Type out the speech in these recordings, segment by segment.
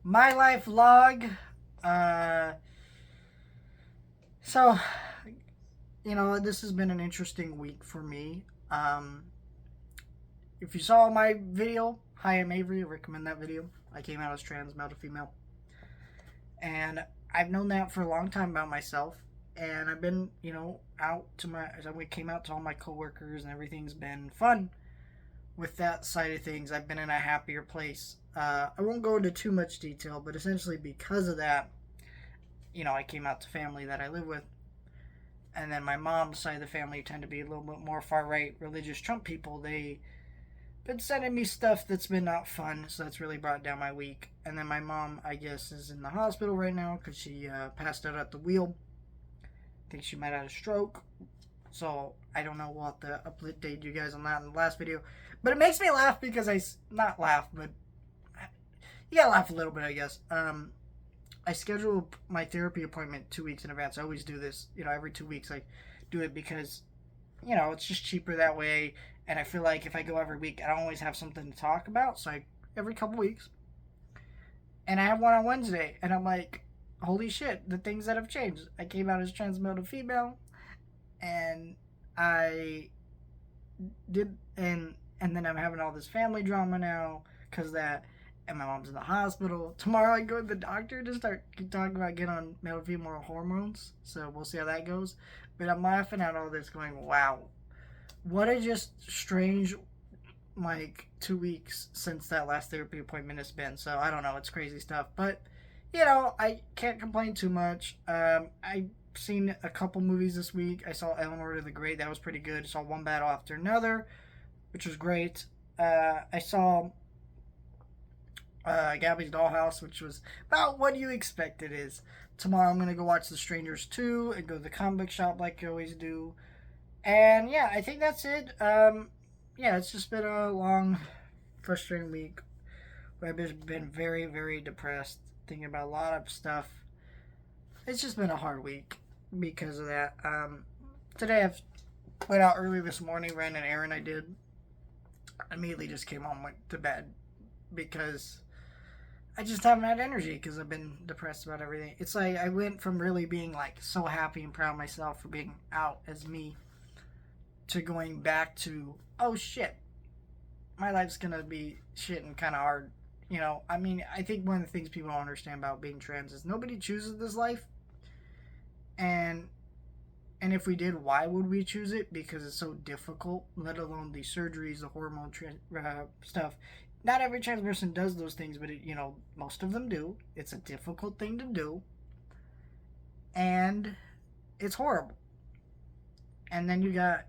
My life log. Uh, so, this has been an interesting week for me. Um, if you saw my video, Hi, I'm Avery. I recommend that video. I came out as trans, male to female. And I've known that for a long time about myself. And I've been, out to as I came out to all my coworkers, and everything's been fun with that side of things. I've been in a happier place. I won't go into too much detail, but essentially because of that, I came out to family that I live with. And then my mom's side of the family tend to be a little bit more far right religious Trump people. They've been sending me stuff that's been not fun, so that's really brought down my week. And then my mom, I guess, is in the hospital right now because she passed out at the wheel. I think she might have had a stroke. So I don't know. We'll have to update you guys on that in the last video. But it makes me laugh because not laugh, but you gotta laugh a little bit, I guess. I schedule my therapy appointment 2 weeks in advance. I always do this, every 2 weeks. I do it because, it's just cheaper that way. And I feel like if I go every week, I don't always have something to talk about. So every couple weeks. And I have one on Wednesday. And I'm like, holy shit, the things that have changed. I came out as trans male to female. And I did, and then I'm having all this family drama now because of that. And my mom's in the hospital. Tomorrow I go to the doctor to start talking about getting on male and female hormones. So we'll see how that goes. But I'm laughing at all this going, wow. What a just strange, 2 weeks since that last therapy appointment has been. So I don't know. It's crazy stuff. But, I can't complain too much. I've seen a couple movies this week. I saw Eleanor the Great. That was pretty good. I saw One Battle After Another, which was great. I saw Gabby's Dollhouse, which was about what you expect it is. Tomorrow I'm going to go watch The Strangers 2 and go to the comic book shop like I always do. And yeah, I think that's it. Yeah, it's just been a long, frustrating week where I've just been very, very depressed, thinking about a lot of stuff. It's just been a hard week because of that. Today I've went out early this morning, ran an errand I did. Immediately just came home, went to bed because I just haven't had energy because I've been depressed about everything. It's like I went from really being so happy and proud of myself for being out as me to going back to, oh shit, my life's gonna be shit and kind of hard. I think one of the things people don't understand about being trans is nobody chooses this life. And if we did, why would we choose it? Because it's so difficult, let alone the surgeries, the hormone stuff. Not every trans person does those things, but most of them do. It's a difficult thing to do, and it's horrible. And then you got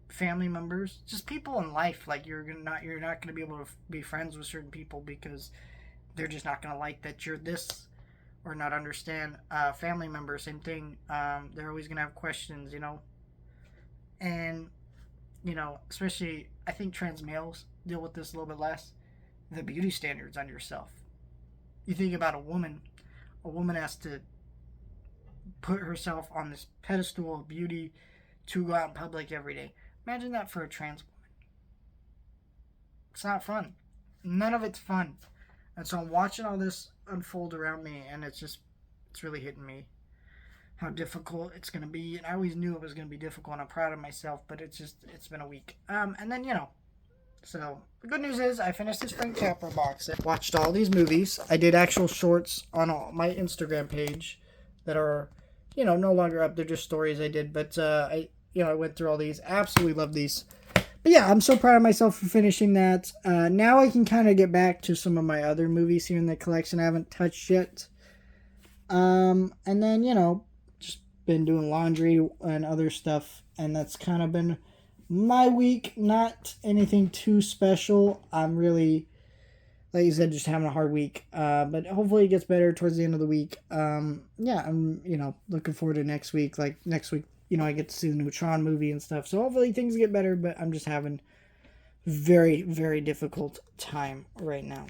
family members, just people in life. Like you're not going to be able to be friends with certain people because they're just not going to like that you're this or not understand. Family members, same thing. They're always going to have questions, and especially I think trans males deal with this a little bit less. The beauty standards on yourself. You think about a woman has to put herself on this pedestal of beauty to go out in public every day. Imagine that for a trans woman. It's not fun. None of it's fun. And so I'm watching all this unfold around me, and it's really hitting me how difficult it's going to be. And I always knew it was going to be difficult, and I'm proud of myself, but it's been a week. And then, so the good news is I finished this Frank Capra box set, watched all these movies. I did actual shorts on my Instagram page that are, no longer up. They're just stories I did. But I went through all these. Absolutely love these. But yeah, I'm so proud of myself for finishing that. Now I can kind of get back to some of my other movies here in the collection I haven't touched yet. And then, just been doing laundry and other stuff. And that's kind of been my week. Not anything too special. I'm really, like you said, just having a hard week. But hopefully it gets better towards the end of the week. Yeah, I'm, looking forward to next week. Like next week, I get to see the new Tron movie and stuff. So hopefully things get better, but I'm just having very, very difficult time right now.